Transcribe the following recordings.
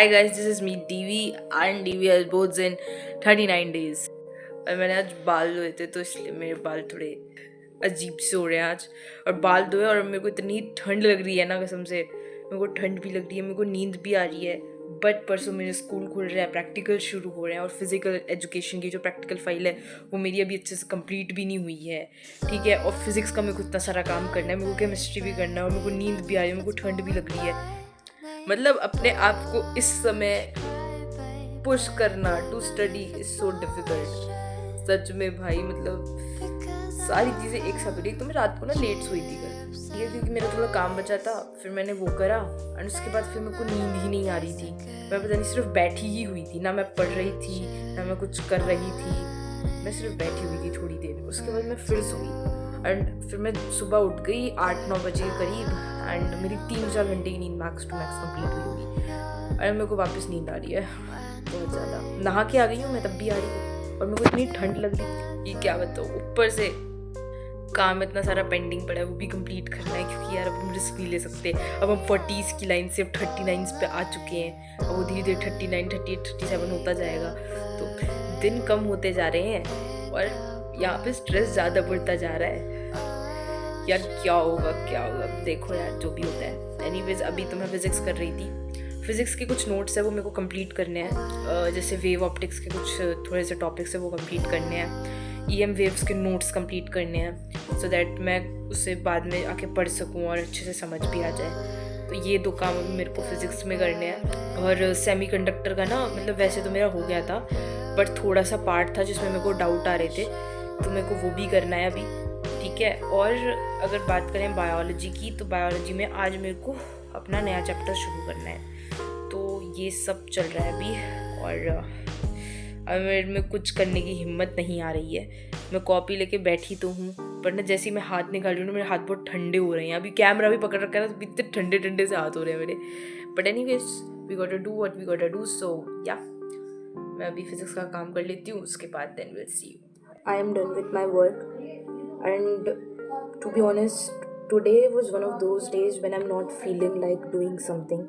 Hi guys, this is me DV and DV has both in 39 days. और मैंने आज बाल धोए थे तो इसलिए मेरे बाल थोड़े अजीब से हो रहे हैं आज। और बाल धोए और मेरे को इतनी ठंड लग रही है ना, कसम से मेरे को ठंड भी लग रही है, मेरे को नींद भी आ रही है। बट परसों मेरे स्कूल खुल रहा है, प्रैक्टिकल शुरू हो रहे हैं और फिजिकल एजुकेशन की जो प्रैक्टिकल फाइल है वो मेरी अभी अच्छे से कंप्लीट भी नहीं हुई है। ठीक है, और फिजिक्स का मेरे को इतना सारा काम करना है, मेरे को केमिस्ट्री भी करना है और मेरे को नींद भी आ रही है, मेरे को ठंड भी लग रही है। मतलब अपने आप को इस समय पुश करना to study is so difficult. सच में भाई, मतलब सारी चीज़ें एक साथ हो रही। तो मैं रात को ना लेट सोई थी कल, ये क्योंकि मेरा थोड़ा काम बचा था, फिर मैंने वो करा और उसके बाद फिर मेरे को नींद ही नहीं आ रही थी। मैं पता नहीं सिर्फ बैठी ही हुई थी, ना मैं पढ़ रही थी ना मैं कुछ कर रही थी, मैं सिर्फ बैठी हुई थी थोड़ी देर। उसके बाद मैं फिर सोई एंड फिर मैं सुबह उठ गई 8-9 बजे के करीब एंड मेरी 3-4 घंटे की नींद मैक्स टू मैक्स कंप्लीट हुई होगी। और मेरे को वापस नींद आ रही है बहुत ज़्यादा। नहा के आ गई हूँ मैं, तब भी आ रही है और मेरे को इतनी ठंड लग रही है, ये क्या बताऊँ। ऊपर से काम इतना सारा पेंडिंग पड़ा है, वो भी कंप्लीट करना है क्योंकि यार अब हम रिस्क नहीं ले सकते। अब हम 40s की लाइन से अब 39s पे आ चुके हैं, अब वो धीरे धीरे 39, 38, 37 होता जाएगा। तो दिन कम होते जा रहे हैं और यहाँ पे स्ट्रेस ज़्यादा बढ़ता जा रहा है। यार क्या होगा क्या होगा, देखो यार जो भी होता है। एनीवेज अभी तो मैं फिज़िक्स कर रही थी, फिज़िक्स के कुछ नोट्स है वो मेरे को कंप्लीट करने हैं। जैसे वेव ऑप्टिक्स के कुछ थोड़े से टॉपिक्स है वो कंप्लीट करने हैं, EM वेव्स के नोट्स कंप्लीट करने हैं सो दैट मैं उसे बाद में आके पढ़ सकूँ और अच्छे से समझ भी आ जाए। तो ये 2 काम अभी मेरे को फिज़िक्स में करने हैं। और सेमीकंडक्टर का ना, मतलब वैसे तो मेरा हो गया था बट थोड़ा सा पार्ट था जिसमें मेरे को डाउट आ रहे थे, तो मेरे को वो भी करना है अभी। ठीक है, और अगर बात करें बायोलॉजी की, तो बायोलॉजी में आज मेरे को अपना नया चैप्टर शुरू करना है। तो ये सब चल रहा है अभी और अब मेरे में कुछ करने की हिम्मत नहीं आ रही है। मैं कॉपी लेके बैठी तो हूँ पर ना जैसे ही मैं हाथ निकाल रही हूँ मेरे हाथ बहुत ठंडे हो रहे हैं। अभी कैमरा भी पकड़ रखा है ना, तो इतने ठंडे ठंडे से हाथ हो रहे हैं मेरे। But anyways we got to do what we got to do. So yeah मैं अभी फिजिक्स का काम कर लेती हूँ, उसके बाद then will see you. I am done with my work and to be honest, today was one of those days when I'm not feeling like doing something,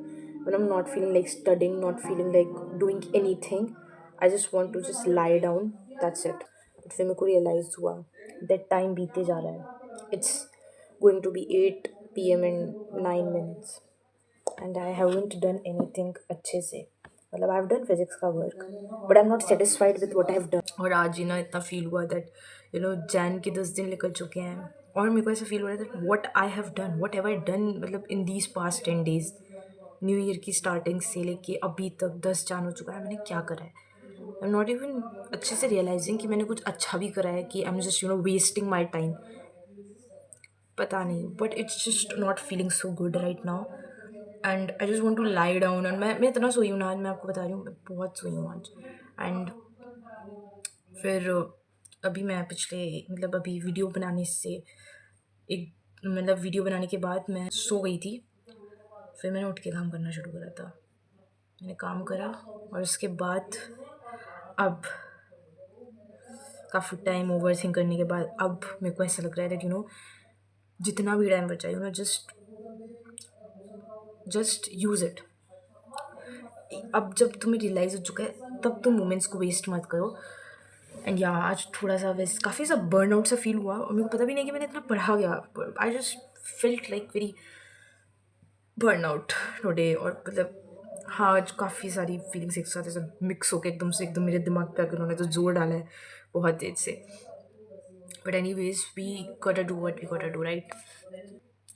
when I'm not feeling like studying, not feeling like doing anything. I just want to just lie down, that's it. But फिर मेरे को realize हुआ that time बीते जा रहा है, it's going to be 8 p.m. in 9 minutes and I haven't done anything अच्छे से। मतलब आई हैव डन फिजिक्स का work but I am not satisfied with what I have done. और आज ही ना इतना फील हुआ दैट जैन के 10 दिन निकल चुके हैं और मेरे को ऐसा फील हो रहा है that what I have done, what have I done, मतलब in these past 10 days। New year की स्टार्टिंग से लेके अभी तक 10 जान हो चुका है, मैंने क्या करा है। आई एम नॉट इवन अच्छे से रियलाइजिंग कि मैंने कुछ अच्छा भी करा है कि I am just wasting my time. पता नहीं, but it's just not feeling so good right now and I just want to lie down. And मैं इतना सोई हूँ ना आज, मैं आपको बता रही हूँ मैं बहुत सोई हूँ आज। एंड फिर अभी मैं पिछले मतलब अभी वीडियो बनाने से एक मतलब वीडियो बनाने के बाद मैं सो गई थी, फिर मैंने उठ के काम करना शुरू करा था। मैंने काम करा और उसके बाद अब काफ़ी टाइम ओवर थिंक करने के बाद अब मेरे को ऐसा लग रहा है दैट जितना भी टाइम बचा है जस्ट यूज़ इट। अब जब तुम्हें रियलाइज़ हो चुका है तब तुम मोमेंट्स को वेस्ट मत करो। एंड या आज थोड़ा सा वैसे काफ़ी सा बर्न आउट सा फील हुआ और मेरे को पता भी नहीं कि मैंने इतना पढ़ा गया। I just felt like very burn out today. और मतलब हाँ, आज काफ़ी सारी फीलिंग्स एक साथ ऐसा मिक्स होकर एकदम से एकदम मेरे दिमाग पे आकर उन्होंने तो जोर डाला है बहुत तेज से। But anyways we gotta do what we gotta do, right?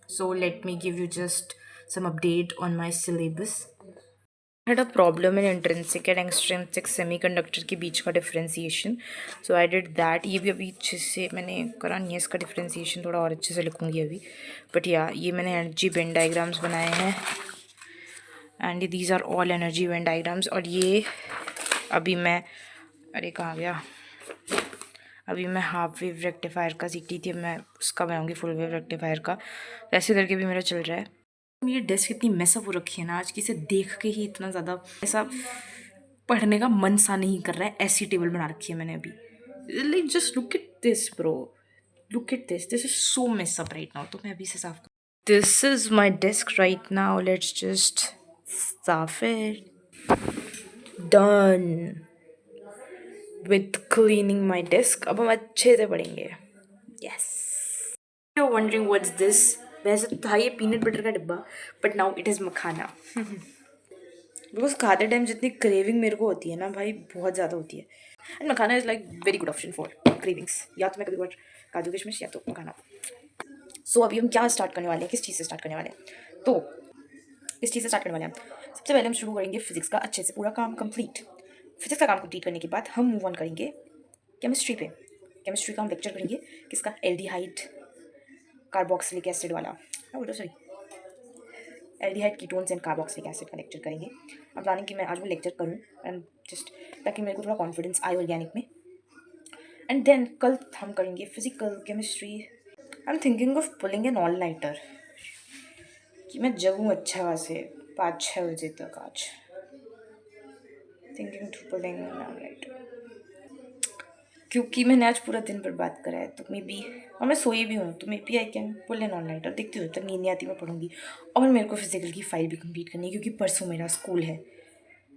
So let me give you just some update on my syllabus. Had a problem in intrinsic and extrinsic semiconductor के बीच का differentiation, so I did that. ये भी अभी अच्छे से मैंने करा नहीं है, इसका डिफ्रेंसिएशन थोड़ा और अच्छे से लिखूँगी अभी। बट या ये मैंने एनर्जी वेन डायग्राम्स बनाए हैं and these are all energy Venn diagrams. और ये अभी मैं अरे कहाँ गया, अभी मैं हाफ वेव रेक्टिफायर का सीख रही थी, मैं उसका बनाऊँगी फुल वेव रेक्टिफायर का। ऐसे करके भी मेरा चल रहा है। ये डेस्क इतनी मैसअप हो रखी है ना आज कि इसे देख के ही इतना ज़्यादा ऐसा पढ़ने का मन सा नहीं कर रहा है। ऐसी टेबल बना रखी है मैंने अभी, like just look at this bro, look at this is so mess up right now. तो मैं अभी से साफ कर, this is my desk right now, let's just साफ it. Done with cleaning my desk. अब हम अच्छे से पढ़ेंगे। Yes, you wondering what's this. वैसे तो था ये पीनट बटर का डिब्बा, but now it is makhana. Because खाते टाइम जितनी क्रेविंग मेरे को होती है ना भाई, बहुत ज़्यादा होती है। And makhana is like very good option for cravings. या तो मैं कभी बार काजू किशमिश या तो मखाना। सो अभी हम क्या स्टार्ट करने वाले हैं, किस चीज़ से स्टार्ट करने वाले हैं? तो इस चीज़ से स्टार्ट करने वाले हैं। सबसे पहले हम शुरू करेंगे फिजिक्स का अच्छे से पूरा काम कंप्लीट। फिजिक्स का काम कंप्लीट करने के बाद हम मूव ऑन करेंगे केमिस्ट्री पे। केमिस्ट्री का हम लेक्चर करेंगे किसका? एल्डिहाइड कार्बोक्सिलिक एसिड वाला, क्या बोल रहा sorry, aldehyde ketones and carboxylic acid का लेक्चर करेंगे। I'm प्लानिंग कि मैं आज वो लेक्चर करूँ एंड जस्ट ताकि मेरे को थोड़ा कॉन्फिडेंस आए ऑर्गेनिक में। एंड देन कल हम करेंगे physical chemistry. I am thinking of pulling an all nighter कि मैं जगूँ अच्छा खासे 5-6 बजे तक आज। Thinking to pulling an all nighter क्योंकि मैंने आज पूरा दिन बर्बाद करा है, तो मे बी, और मैं सोई भी हूँ, तो maybe I can pull an all nighter. देखती हूँ, जब तक नींद नहीं आती मैं पढ़ूंगी। और मेरे को फिजिकल की फ़ाइल भी कंप्लीट करनी है क्योंकि परसों मेरा स्कूल है,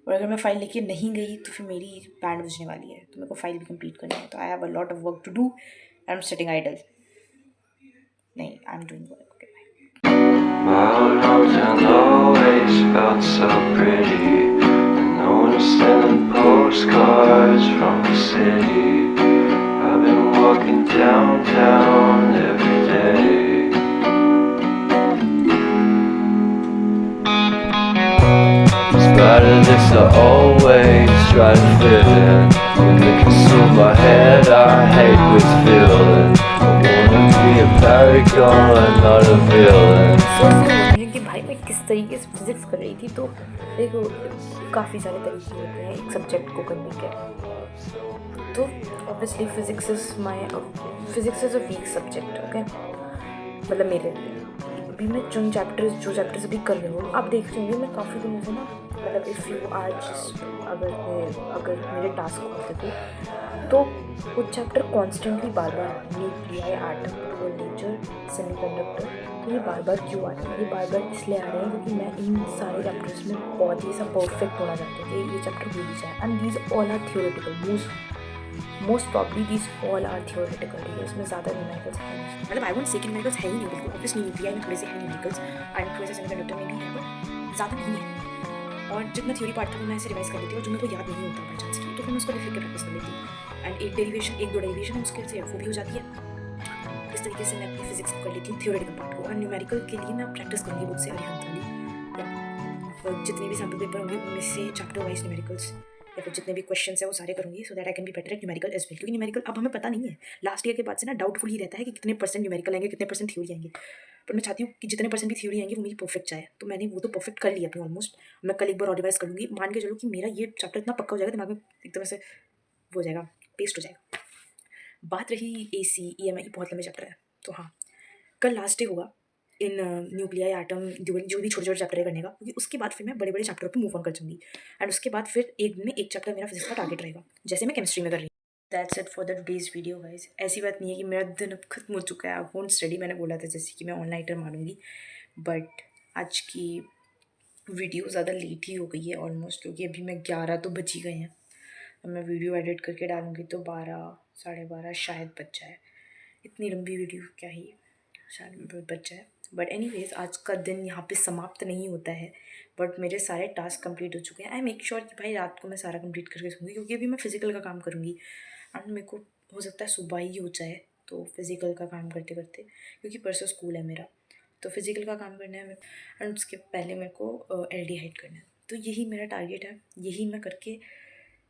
और अगर मैं फ़ाइल लेके नहीं गई तो फिर मेरी बैंड बजने वाली है, तो मेरे को फ़ाइल भी कंप्लीट करनी है। तो I have a lot of work to do. I am sitting idle, नहीं, I am doing work. Okay bye. My old hometown always felt so pretty, and no one's sending postcards from the city. I've been walking downtown every day. Despite of this, I always try to fit in. When they consume my head, I hate this feeling. I wanna be a paragon, not a villain. कि भाई मैं किस तरीके से physics कर रही थी, तो देखो काफ़ी सारे तरीके होते हैं एक सब्जेक्ट को करने के। तो obviously physics is a weak subject, okay, मतलब मेरे लिए। अभी मैं जो चैप्टर्स अभी कर रही हूँ, आप देख रहे होंगे मैं काफ़ी दिनों से ना, मतलब इफ़ यू आर जस्ट अगर मेरे टास्क होते थे तो वो चैप्टर कॉन्स्टेंटली बार बार nuclei, atom, pure nature, semiconductor, तो ये बार बार क्यों आ रहे हैं? ये बार बार इसलिए आ रहे हैं क्योंकि मैं इन सारे चैप्टर्स में बहुत ही सब परफेक्ट होना चाहता हूँ कि ये चैप्टर हो ही जाए। And these all are theoretical, most probably these all are theoretical. ठीक है, इसमें ज़्यादा न्यूमेरिकल्स है नहीं, मतलब आई वोंट से कि न्यूमेरिकल्स है ही नहीं बिल्कुल। ऑब्वियसली न्यूक्लियाई में थोड़े से है न्यूमेरिकल्स एंड थोड़े से सेमीकंडक्टर में भी है, बट ज़्यादा नहीं है। और जितना थ्योरी पार्ट था वो मैं ऐसे रिवाइज कर लेती हूँ, और जो मेरे को याद नहीं होता बाई चांस की, तो फिर मैं उसको लिख के प्रैक्टिस कर लेती हूँ। एंड एक दो डेरिवेशन है उसके से वो भी हो जाती है। इस तरीके से मैं अपनी फिजिक्स को कर लेती हूँ थियोरेटिकल पार्ट को। और न्यूमेरिकल के लिए मैं प्रैक्टिस करूँगी बुक से अरिहंत वाली, या जितने भी सैम्पल पेपर होंगे उनमें से चैप्टर वाइज न्यूमेरिकल्स या फिर जितने भी क्वेश्चन है वो सारे करूँगी, so that I can be better at numerical as well. क्योंकि न्यूमेरिकल अब हमें पता नहीं है, लास्ट ईयर के बाद से ना डाउटफुल ही रहता है कि कितने परसेंट न्यूमेरिकल आएंगे, कितने परसेंट थ्योरी आएंगे। पर मैं चाहती हूँ कि जितने परसेंट भी थ्योरी आएंगे वो मेरी परफेक्ट जाए, तो मैंने वो तो परफेक्ट कर लिया अपनी ऑलमोस्ट। मैं कल एक बार और रिवाइज कर लूँगी, मान के चलो कि मेरा ये चैप्टर इतना पक्का हो जाएगा दिमाग में, एकदम से वो हो जाएगा, पेस्ट हो जाएगा। बात रही AC EMI, बहुत लंबे चैप्टर है, तो हाँ कल लास्ट डे होगा इन न्यूक्लियाई, एटम, जो भी छोटे छोटे चैप्टर है करने का, क्योंकि उसके बाद फिर मैं बड़े बड़े चैप्टर पे मूव ऑन कर जाऊँगी। एंड उसके बाद फिर एक दिन में एक चैप्टर मेरा फिजिक्स का टारगेट रहेगा, जैसे मैं केमिस्ट्री में कर रही हूँ। That's it for the today's video guys. ऐसी बात नहीं है कि मेरा दिन अब खत्म हो चुका है, आई वोंट स्टडी। मैंने बोला था जैसे कि मैं ऑन नाइटर मारूंगी, बट आज की वीडियो ज़्यादा लेट ही हो गई है ऑलमोस्ट, क्योंकि अभी मैं 11 तो बज ही गए हैं। अब मैं वीडियो एडिट करके डालूँगी तो 12, 12:30 शायद बच जाए। इतनी लंबी वीडियो क्या ही, शायद बच जाए। बट एनीवेज आज का दिन यहाँ पे समाप्त नहीं होता है, बट मेरे सारे टास्क कंप्लीट हो चुके हैं। आई मेक श्योर कि भाई रात को मैं सारा कंप्लीट करके सोऊंगी, क्योंकि अभी मैं फिजिकल का काम करूँगी एंड मेरे को हो सकता है सुबह ही हो जाए, तो फिजिकल का काम करते करते, क्योंकि परसों स्कूल है मेरा, तो फिजिकल का काम करना है एंड उसके पहले मेरे को एल्डिहाइड करना है। तो यही मेरा टारगेट है, यही मैं करके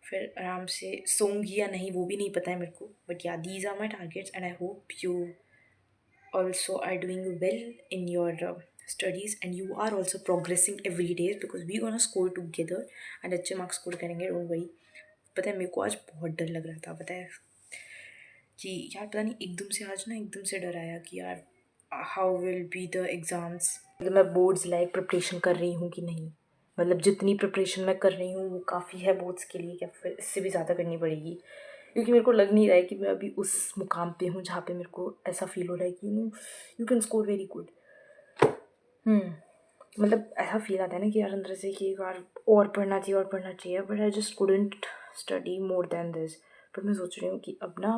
फिर आराम से सोऊंगी या नहीं वो भी नहीं पता है मेरे को, बट या these are my targets and I hope you also are doing well in your studies and you are also progressing every day, because we gonna score together and अच्छे मार्क्स स्कोर करेंगे, don't worry. पता है मेरे को आज बहुत डर लग रहा था, पता है कि यार पता नहीं एकदम से आज ना एकदम से डर आया कि यार how will be the exams, मतलब मैं बोर्ड्स लाइक प्रिपरेशन कर रही हूँ कि नहीं, मतलब जितनी प्रिपरेशन मैं कर रही हूँ वो काफ़ी है बोर्ड्स के लिए, क्या फिर इससे भी ज़्यादा करनी पड़ेगी? क्योंकि मेरे को लग नहीं रहा है कि मैं अभी उस मुकाम पे हूँ जहाँ पे मेरे को ऐसा फील हो रहा है कि you can score very good. मतलब ऐसा फील आता है ना कि यार अंदर से कि एक बार और पढ़ना चाहिए, but I just couldn't study more than this. But मैं सोच रही हूँ कि अब ना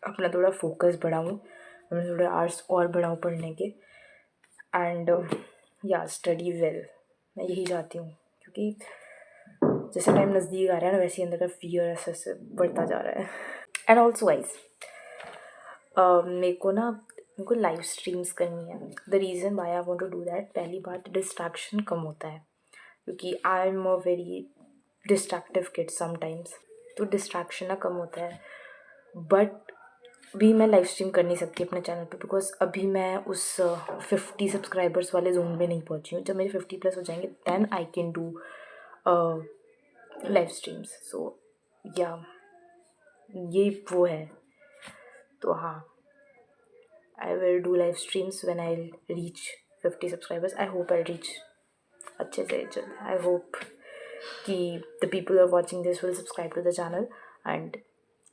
अपना थोड़ा फोकस बढ़ाऊँ, अपने थोड़े आवर्स और बढ़ाऊँ पढ़ने के, एंड या स्टडी वेल। मैं यही चाहती हूँ, क्योंकि जैसे टाइम नज़दीक आ रहा है ना, वैसे ही अंदर का फियर ऐसे बढ़ता जा रहा है। एंड ऑल्सो वाइज मेरे को लाइव स्ट्रीम्स करनी है। The reason why I want to do that, पहली बात डिस्ट्रैक्शन कम होता है, क्योंकि I am a very distractive kid sometimes, तो डिस्ट्रैक्शन ना कम होता है। बट भी मैं लाइव स्ट्रीम कर नहीं सकती अपने चैनल पे, बिकॉज अभी मैं उस 50 सब्सक्राइबर्स वाले जोन में नहीं पहुंची हूँ। जब मेरे 50 प्लस हो जाएंगे then I can do live streams. So yeah ये वो है, तो हाँ, I will do live streams when I'll reach 50 subscribers. I hope I'll reach अच्छे से जल्द. I hope कि the people who are watching this will subscribe to the channel, and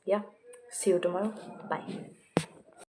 yeah, see you tomorrow. Bye.